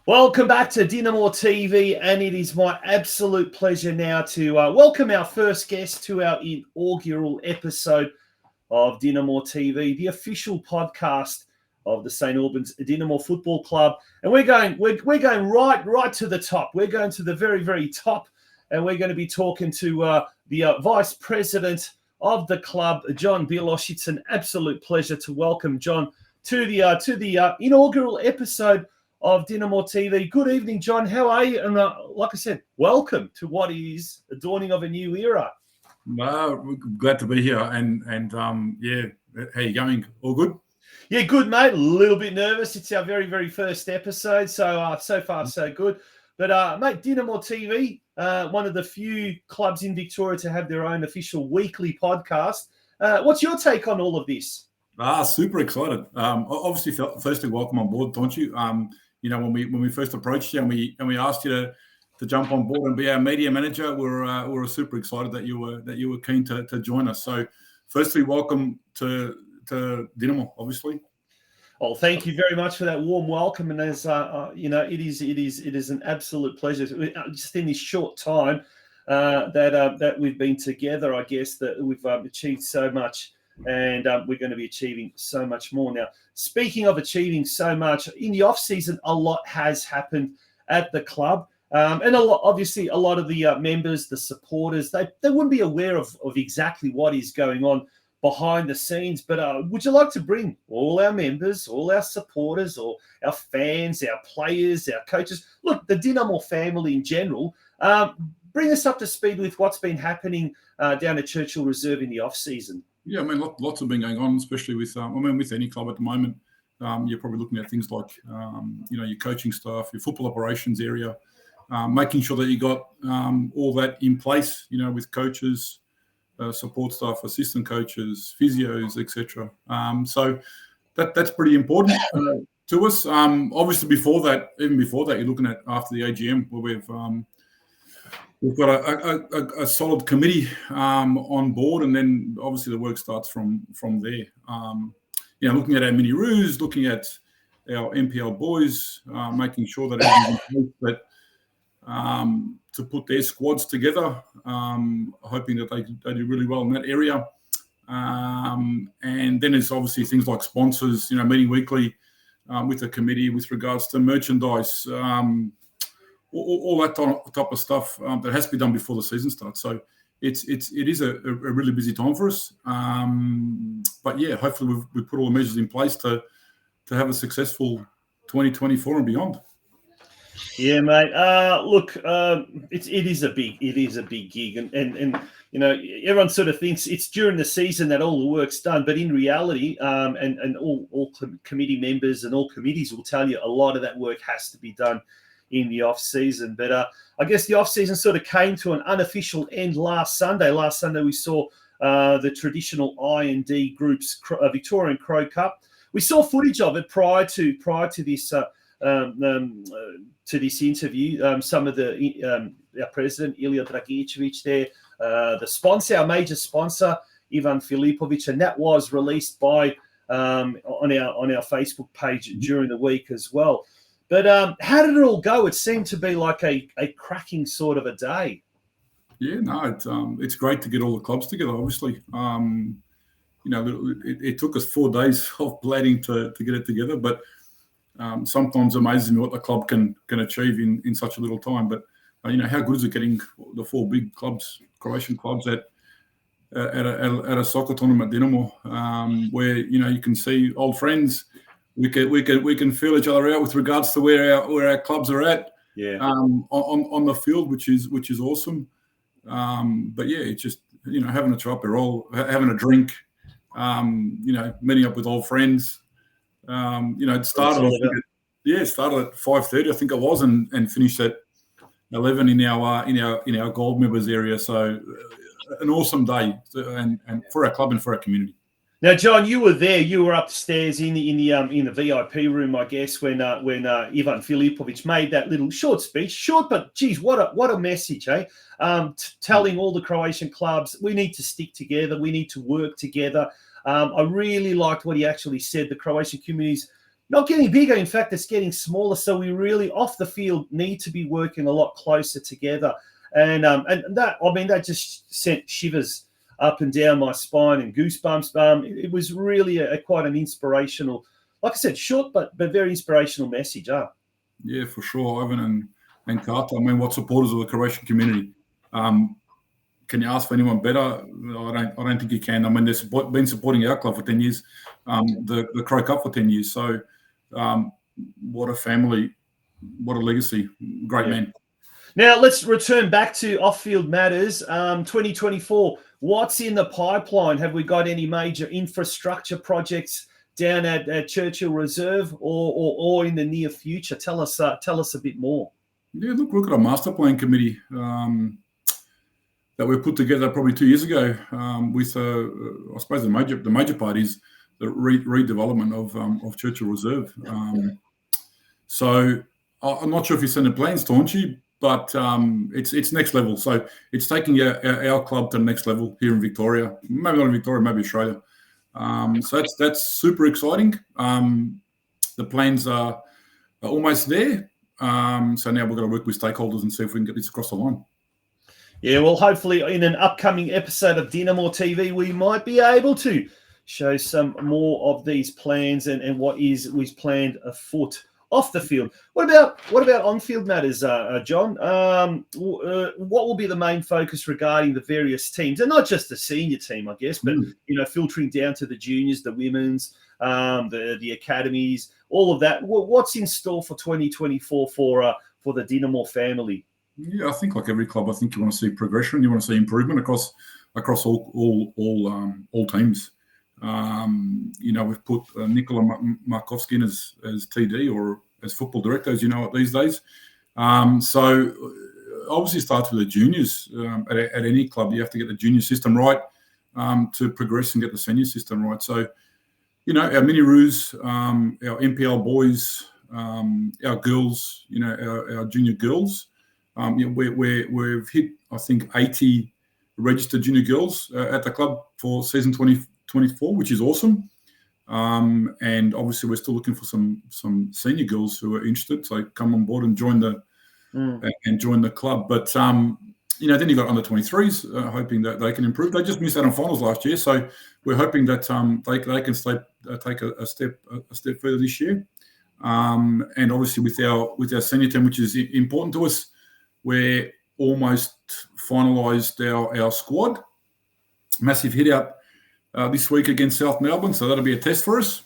Welcome back to DinamoTV, and it is my absolute pleasure now to welcome our first guest to our inaugural episode of DinamoTV, the official podcast of the St Albans Dinamo Football Club. And we're going right to the top. We're going to the very, very top, and we're going to be talking to the Vice President of the club, JOHN BILOS. It's an absolute pleasure to welcome John to the inaugural episode of DinamoTV. Good evening, John. How are you? And like I said, welcome to what is the dawning of a new era. Glad to be here. And yeah, how you going? All good? Yeah, good, mate. A little bit nervous. It's our very, very first episode. So far, so good. But, mate, DinamoTV, one of the few clubs in Victoria to have their own official weekly podcast. What's your take on all of this? Super excited. Obviously, firstly, welcome on board, don't you? When we first approached you and we asked you to jump on board and be our media manager, we were super excited that you were keen to join us. So, firstly, welcome to Dinamo, obviously. Well, thank you very much for that warm welcome, and as it is an absolute pleasure. Just in this short time that we've been together, I guess that we've achieved so much. And we're going to be achieving so much more. Now, speaking of achieving so much, in the off-season, a lot has happened at the club. And obviously, a lot of the members, the supporters, they wouldn't be aware of exactly what is going on behind the scenes. But would you like to bring all our members, all our supporters, or our fans, our players, our coaches, look, the Dinamo family in general, bring us up to speed with what's been happening down at Churchill Reserve in the off-season? Yeah, I mean, lots have been going on, especially with with any club at the moment. You're probably looking at things like, your coaching staff, your football operations area, making sure that you got all that in place, with coaches, support staff, assistant coaches, physios, etc. So that's pretty important to us. Obviously, even before that, you're looking at after the AGM where we've got a solid committee on board, and then obviously the work starts from there. Looking at our mini roos, looking at our NPL boys, making sure that everything's in place, to put their squads together, hoping that they do really well in that area. And then it's obviously things like sponsors, meeting weekly with the committee with regards to merchandise, all that type of stuff that has to be done before the season starts. So it is a really busy time for us. But yeah, hopefully we've put all the measures in place to have a successful 2024 and beyond. Yeah, mate. Look, it is a big gig, and everyone sort of thinks it's during the season that all the work's done, but in reality, and all committee members and all committees will tell you a lot of that work has to be done in the off season. But I guess the off season sort of came to an unofficial end last Sunday. Last Sunday we saw the traditional I&D groups Victorian Crow Cup. We saw footage of it prior to this to this interview. Some of our president Ilya Dragicevic there, the sponsor, our major sponsor Ivan Filipovic, and that was released by on our Facebook page during the week as well. But how did it all go? It seemed to be like a cracking sort of a day. Yeah, no, it's great to get all the clubs together. Obviously, it took us 4 days of planning to get it together, but sometimes amazes me what the club can achieve in such a little time. But how good is it getting the 4 big clubs, Croatian clubs, at a soccer tournament at Dinamo, where you can see old friends. We can feel each other out with regards to where our clubs are at. Yeah. On the field, which is awesome. But yeah, it's just having a roll, having a drink, meeting up with old friends. It started at 5:30, I think it was, and finished at 11 in our gold members area. So an awesome day, and for our club and for our community. Now, John, you were there. You were upstairs in the VIP room, I guess, when Ivan Filipovic made that little short speech. Short, but geez, what a message, eh? Telling all the Croatian clubs we need to stick together, we need to work together. I really liked what he actually said. The Croatian communities Not getting bigger. In fact, it's getting smaller. So we really, off the field, need to be working a lot closer together. And that, I mean, that just sent shivers up and down my spine and goosebumps. It was really quite an inspirational, like I said, short but very inspirational message. Yeah, for sure, Ivan and Carter. I mean, what supporters of the Croatian community? Can you ask for anyone better? I don't think you can. I mean, they've been supporting our club for 10 years, the Crow Cup for 10 years. So what a family, what a legacy. Great man. Now, let's return back to off-field matters. 2024, what's in the pipeline? Have we got any major infrastructure projects down at Churchill Reserve or in the near future? Tell us a bit more. Yeah, look at our master plan committee that we put together probably 2 years ago with, I suppose, the major part is the redevelopment of Churchill Reserve. So I'm not sure if you've seen the plans, Taunchy, but it's next level. So it's taking our club to the next level here in Victoria. Maybe not in Victoria, maybe Australia. So that's super exciting. The plans are almost there. So now we've got to work with stakeholders and see if we can get this across the line. Yeah, well, hopefully in an upcoming episode of DinamoTV, we might be able to show some more of these plans and what was planned afoot off the field. What about on-field matters, John? What will be the main focus regarding the various teams, and not just the senior team, I guess, but filtering down to the juniors, the women's, the academies, all of that. What's in store for 2024 for the Dinamo family? Yeah, I think like every club, I think you want to see progression, you want to see improvement across all teams. We've put Nikola Markovsky in as TD or as football director, as you know it these days. So obviously starts with the juniors. At any club, you have to get the junior system right to progress and get the senior system right. So, our mini roos, our MPL boys, our girls, our junior girls. We've hit, I think, 80 registered junior girls at the club for season 2024, which is awesome. And obviously, we're still looking for some senior girls who are interested. So come on board and join the club. But then you've got under 23s, hoping that they can improve. They just missed out on finals last year, so we're hoping that they can take a step further this year. And obviously, with our senior team, which is important to us, we're almost finalised our squad. Massive hit out this week against South Melbourne, so that'll be a test for us.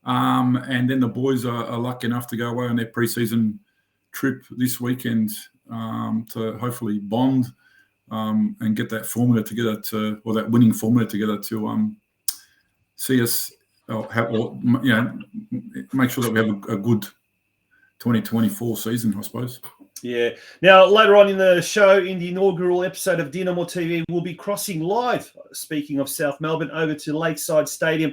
And then the boys are lucky enough to go away on their pre-season trip this weekend to hopefully bond and get that formula together that winning formula together to see us make sure that we have a good 2024 season, I suppose. Yeah. Now, later on in the show, in the inaugural episode of DinamoTV, we'll be crossing live, speaking of South Melbourne, over to Lakeside Stadium.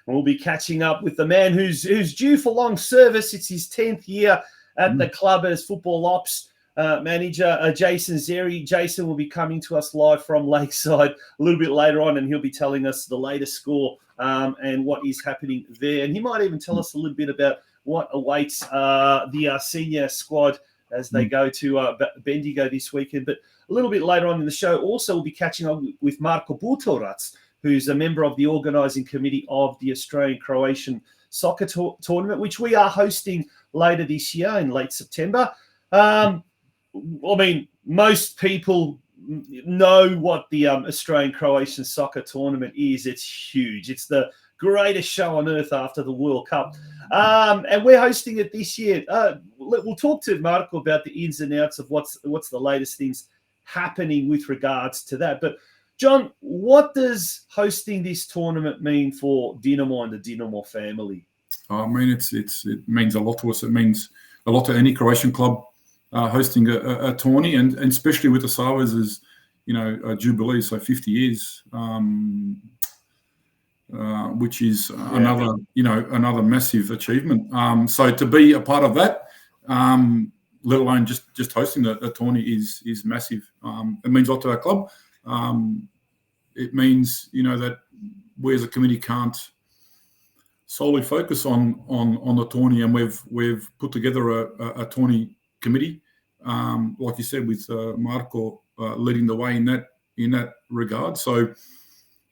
And we'll be catching up with the man who's due for long service. It's his 10th year at the club as football ops manager, Jason Zeri. Jason will be coming to us live from Lakeside a little bit later on, and he'll be telling us the latest score and what is happening there. And he might even tell us a little bit about what awaits the senior squad as they go to Bendigo this weekend. But a little bit later on in the show, also we'll be catching up with Marko Butorac, who's a member of the organising committee of the Australian-Croatian soccer tournament, which we are hosting later this year in late September. I mean, most people know what the Australian-Croatian soccer tournament is. It's huge. It's the greatest show on earth after the World Cup. And we're hosting it this year. We'll talk to Marko about the ins and outs of what's the latest things happening with regards to that. But John, what does hosting this tournament mean for Dinamo and the Dinamo family? I mean, it means a lot to us. It means a lot to any Croatian club hosting a tourney, and especially with the Savas as a jubilee, so 50 years. Which is another massive achievement. So to be a part of that, let alone just hosting the tourney, is massive. It means a lot to our club. It means that we as a committee can't solely focus on the tourney, and we've put together a tourney committee, like you said, with Marco leading the way in that regard. So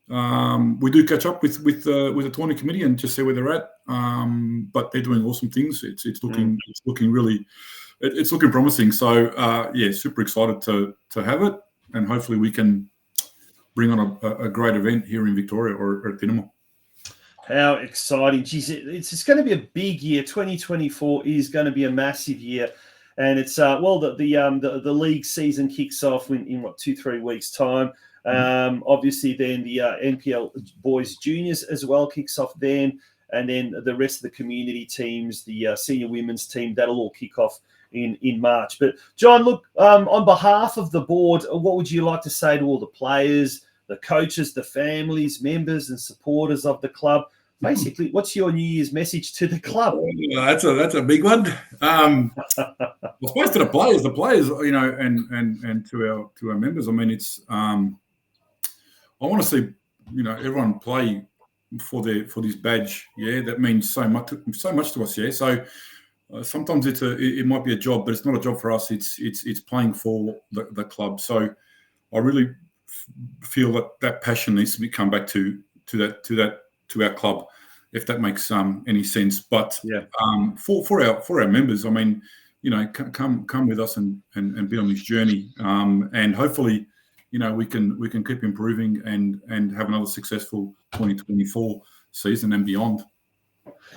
we do catch up with the tourney committee and just see where they're at. But they're doing awesome things. It's looking really, it's looking promising. So yeah, super excited to have it, and hopefully we can bring on a great event here in Victoria or at Dinamo. How exciting. Geez, it's going to be a big year. 2024 is going to be a massive year. And it's, the league season kicks off in 2-3 weeks' time. Obviously, then the NPL Boys Juniors as well kicks off then. And then the rest of the community teams, the senior women's team, that'll all kick off in March. But, John, look, on behalf of the board, what would you like to say to all the players, the coaches, the families, members and supporters of the club? Basically, what's your New Year's message to the club? That's a big one. I suppose to the players, and to our members. I mean, it's I want to see everyone play for this badge. Yeah, that means so much to us. Yeah, so sometimes it might be a job, but it's not a job for us. It's playing for the club. So I really feel that passion needs to come back to our club, if that makes any sense. But yeah, for our members, I mean, come with us and be on this journey, and hopefully, we can keep improving and have another successful 2024 season and beyond.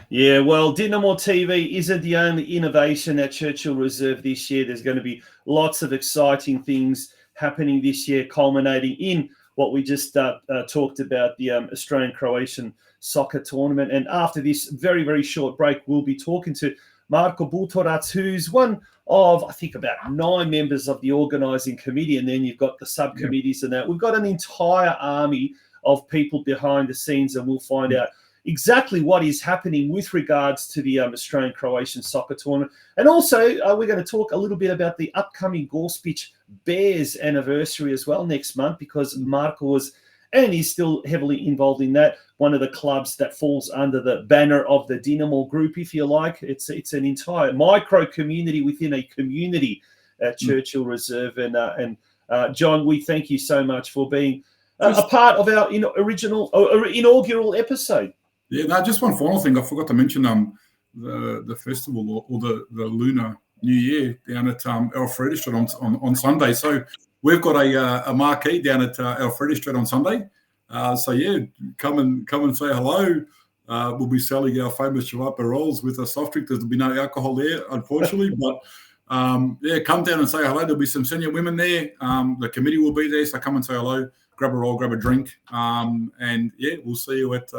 Yeah, well, DinamoTV isn't the only innovation at Churchill Reserve this year. There's going to be lots of exciting things happening this year, culminating in what we just talked about, the Australian-Croatian soccer tournament. And after this very, very short break, we'll be talking to Marko Bultorac, who's one of, I think, about 9 members of the organising committee. And then you've got the subcommittees and that. We've got an entire army of people behind the scenes, and we'll find out exactly what is happening with regards to the Australian-Croatian soccer tournament. And also, we're going to talk a little bit about the upcoming Gorspic Bears anniversary as well next month, because Marko was, and he's still heavily involved in that, one of the clubs that falls under the banner of the Dinamo Group, if you like. It's an entire micro community within a community at Churchill Reserve. And John, we thank you so much for being a part of our inaugural episode. Yeah, no, just one final thing. I forgot to mention the festival or the Lunar New Year down at Alfreda Street on Sunday. So we've got a marquee down at Alfreda Street on Sunday. So yeah, come and say hello. We'll be selling our famous Jalapa rolls with a soft drink. There'll be no alcohol there, unfortunately, but yeah, come down and say hello. There'll be some senior women there. The committee will be there, so come and say hello. Grab a roll, grab a drink, and yeah, we'll see you at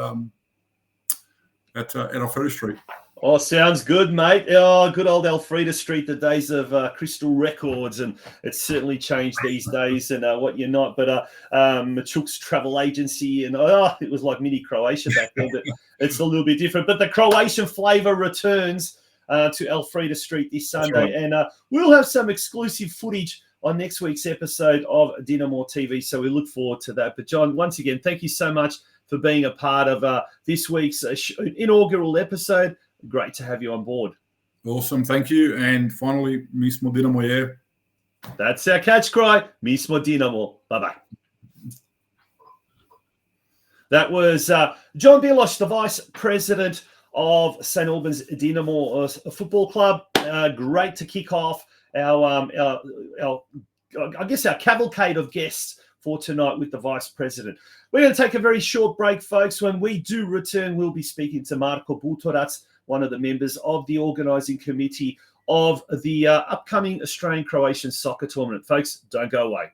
Alfreda Street. Oh, sounds good, mate. Oh, good old Alfreda Street, the days of Crystal Records, and it's certainly changed these days and what you're not. But Machuk's travel agency, and it was like mini Croatia back then, but it's a little bit different. But the Croatian flavour returns to Alfreda Street this Sunday, right. And we'll have some exclusive footage on next week's episode of DinamoTV, so we look forward to that. But John, once again, thank you so much for being a part of this week's inaugural episode. Great to have you on board. Awesome, thank you. And finally, Mismo Dinamo, yeah. That's our catch cry, Mismo Dinamo. Bye-bye. That was John Bilos, the Vice President of St Albans Dinamo Football Club. Great to kick off our cavalcade of guests for tonight with the Vice President. We're going to take a very short break, folks. When we do return, we'll be speaking to Marko Bultorac, one of the members of the organising committee of the upcoming Australian-Croatian soccer tournament. Folks, don't go away.